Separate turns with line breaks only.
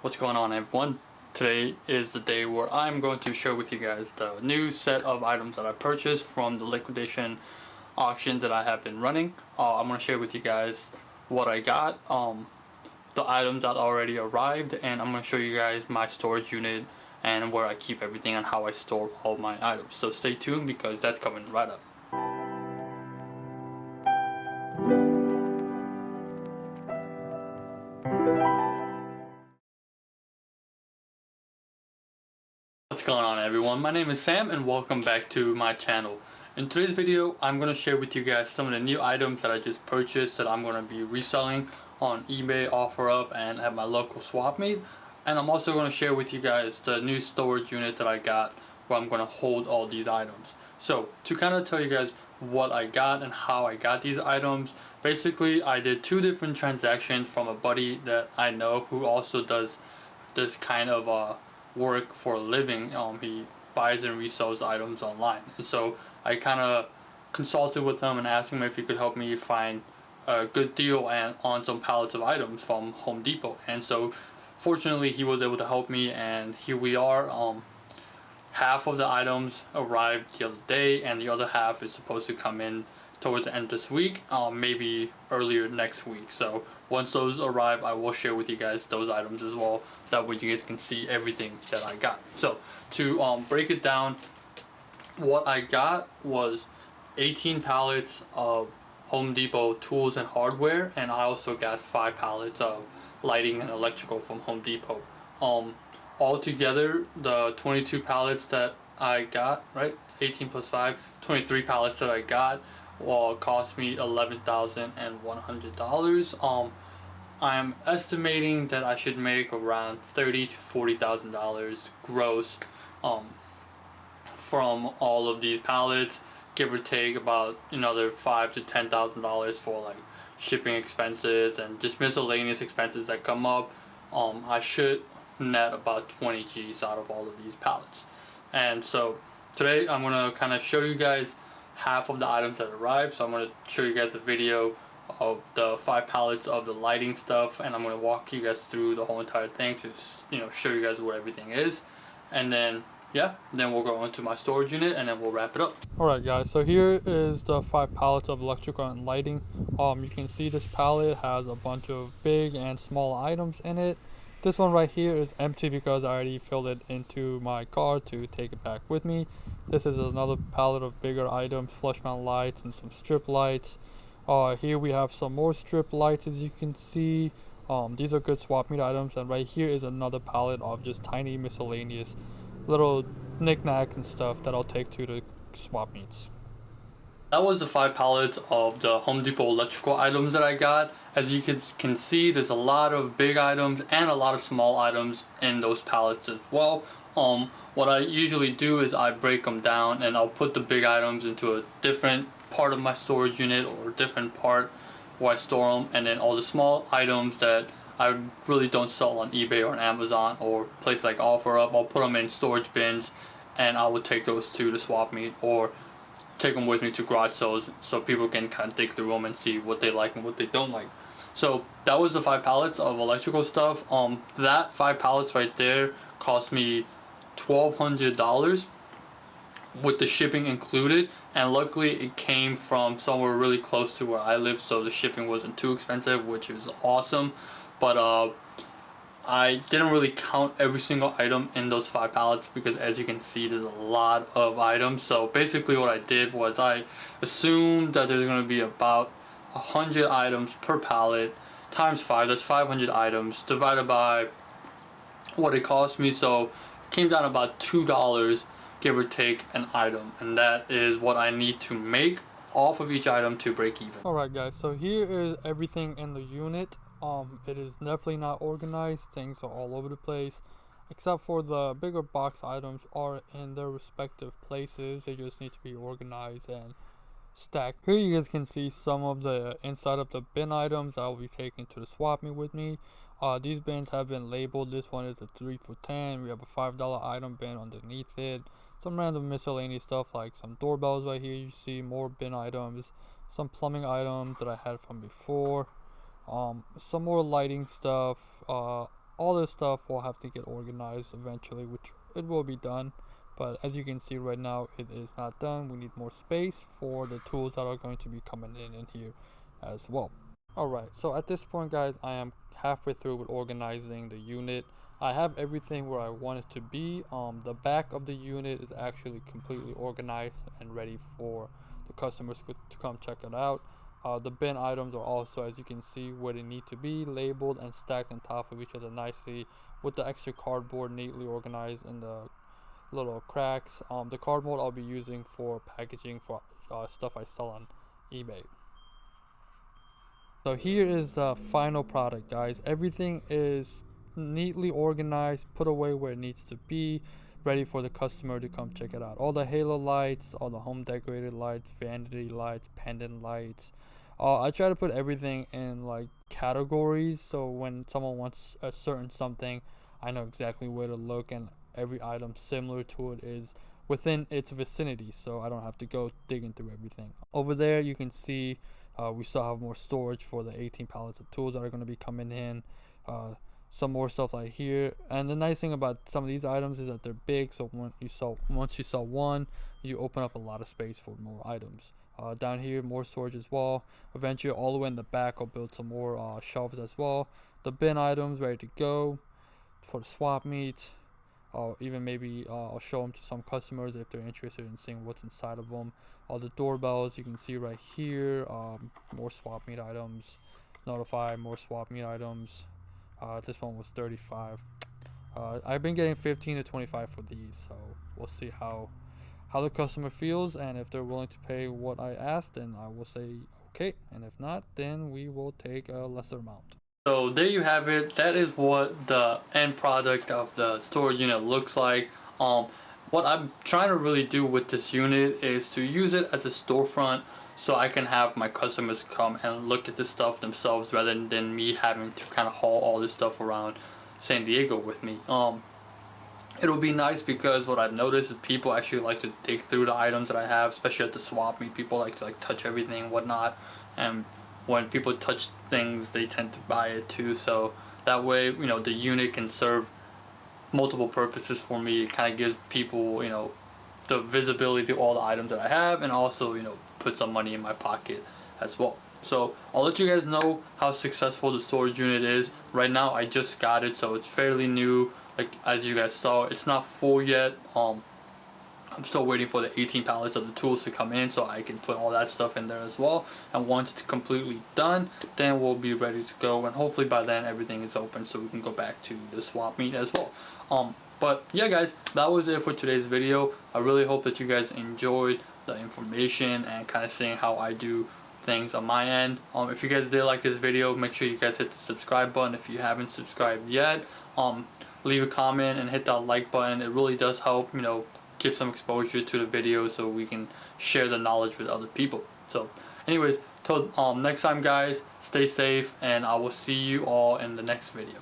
What's going on, everyone? Today is the day where I'm going to share with you guys the new set of items that I purchased from the liquidation auction that I have been running. I'm going to share with you guys what I got, the items that already arrived, and I'm going to show you guys my storage unit and where I keep everything and how I store all my items. So stay tuned because that's coming right up. What's going on, everyone? My name is Sam and welcome back to my channel. In today's video, I'm going to share with you guys some of the new items that I just purchased that I'm going to be reselling on eBay, OfferUp, and at my local swap meet. And I'm also going to share with you guys the new storage unit that I got where I'm going to hold all these items. So to kind of tell you guys what I got and how I got these items, basically I did two different transactions from a buddy that I know who also does this kind of work for a living. He buys and resells items online, and so I kind of consulted with him and asked him if he could help me find a good deal and on some pallets of items from Home Depot. And so fortunately he was able to help me, and here we are. Half of the items arrived the other day and the other half is supposed to come in towards the end of this week, maybe earlier next week. So once those arrive, I will share with you guys those items as well. That way you guys can see everything that I got. So to break it down, what I got was 18 pallets of Home Depot tools and hardware, and I also got 5 pallets of lighting and electrical from Home Depot. Altogether, the 22 pallets that I got, right, 18 plus 5, 23 pallets that I got, will cost me $11,100. I'm estimating that I should make around $30,000 to $40,000 gross from all of these pallets, give or take about another $5,000 to $10,000 for like shipping expenses and just miscellaneous expenses that come up. I should net about 20 G's out of all of these pallets. And so today I'm going to kind of show you guys half of the items that arrived. So I'm going to show you guys a video of the 5 pallets of the lighting stuff, and I'm going to walk you guys through the whole entire thing to show you guys what everything is. And then then we'll go into my storage unit and then we'll wrap it up. Alright guys, so here is the 5 pallets of electrical and lighting. You can see this pallet has a bunch of big and small items in it. This one right here is empty because I already filled it into my car to take it back with me. This is another pallet of bigger items, flush mount lights and some strip lights. Here we have some more strip lights, as you can see. These are good swap meet items, and right here is another pallet of just tiny miscellaneous little knickknacks and stuff that I'll take to the swap meets. That was the 5 pallets of the Home Depot electrical items that I got. As you can see, there's a lot of big items and a lot of small items in those pallets as well. What I usually do is I break them down and I'll put the big items into a different part of my storage unit or a different part where I store them, and then all the small items that I really don't sell on eBay or on Amazon or place like OfferUp, I'll put them in storage bins and I will take those to the swap meet or take them with me to garage sales so people can kind of dig through them and see what they like and what they don't like. So that was the 5 pallets of electrical stuff. That 5 pallets right there cost me $1,200 with the shipping included, and luckily it came from somewhere really close to where I live, so the shipping wasn't too expensive, which is awesome. But I didn't really count every single item in those 5 pallets because, as you can see, there's a lot of items. So basically what I did was I assumed that there's going to be about 100 items per pallet times 5, that's 500 items, divided by what it cost me. So it came down about $2, give or take, an item, and that is what I need to make off of each item to break even. Alright guys, so here is everything in the unit. It is definitely not organized. Things are all over the place, except for the bigger box items are in their respective places. They just need to be organized and stacked. Here you guys can see some of the inside of the bin items I will be taking to the swap meet with me. These bins have been labeled. This one is a 3 for $10. We have a $5 item bin underneath it. Some random miscellaneous stuff like some doorbells right here. You see more bin items, some plumbing items that I had from before. Some more lighting stuff, all this stuff will have to get organized eventually, which it will be done. But as you can see right now, it is not done. We need more space for the tools that are going to be coming in here as well. Alright, so at this point guys, I am halfway through with organizing the unit. I have everything where I want it to be. The back of the unit is actually completely organized and ready for the customers to come check it out. The bin items are also, as you can see, where they need to be, labeled and stacked on top of each other nicely, with the extra cardboard neatly organized in the little cracks. The cardboard I'll be using for packaging for stuff I sell on eBay. So here is the final product, guys. Everything is neatly organized, put away where it needs to be, ready for the customer to come check it out. All the halo lights, all the home decorated lights, vanity lights, pendant lights. I try to put everything in like categories, so when someone wants a certain something, I know exactly where to look, and every item similar to it is within its vicinity, so I don't have to go digging through everything. Over there you can see we still have more storage for the 18 pallets of tools that are going to be coming in. Some more stuff like here, and the nice thing about some of these items is that they're big, so once you sell one, you open up a lot of space for more items. Down here, more storage as well. Eventually, all the way in the back, I'll build some more shelves as well. The bin items ready to go for the swap meet. Even maybe I'll show them to some customers if they're interested in seeing what's inside of them. All the doorbells you can see right here. More swap meet items. Notify, more swap meet items. This one was 35. I've been getting 15 to 25 for these, so we'll see how the customer feels, and if they're willing to pay what I asked, then I will say okay, and if not, then we will take a lesser amount. So there you have it. That is what the end product of the storage unit looks like. What I'm trying to really do with this unit is to use it as a storefront, so I can have my customers come and look at the stuff themselves rather than me having to kind of haul all this stuff around San Diego with me. It'll be nice because what I've noticed is people actually like to dig through the items that I have, especially at the swap meet. People like to touch everything and whatnot, and when people touch things, they tend to buy it too. So that way, the unit can serve multiple purposes for me. It kind of gives people, the visibility to all the items that I have, and also, put some money in my pocket as well. So I'll let you guys know how successful the storage unit is. Right now, I just got it, so it's fairly new. Like as you guys saw, it's not full yet. I'm still waiting for the 18 pallets of the tools to come in so I can put all that stuff in there as well. And once it's completely done, then we'll be ready to go, and hopefully by then everything is open so we can go back to the swap meet as well. But yeah guys, that was it for today's video. I really hope that you guys enjoyed the information and kind of seeing how I do things on my end. If you guys did like this video, make sure you guys hit the subscribe button if you haven't subscribed yet. Leave a comment and hit that like button. It really does help, give some exposure to the video so we can share the knowledge with other people. So anyways, till next time guys, stay safe, and I will see you all in the next video.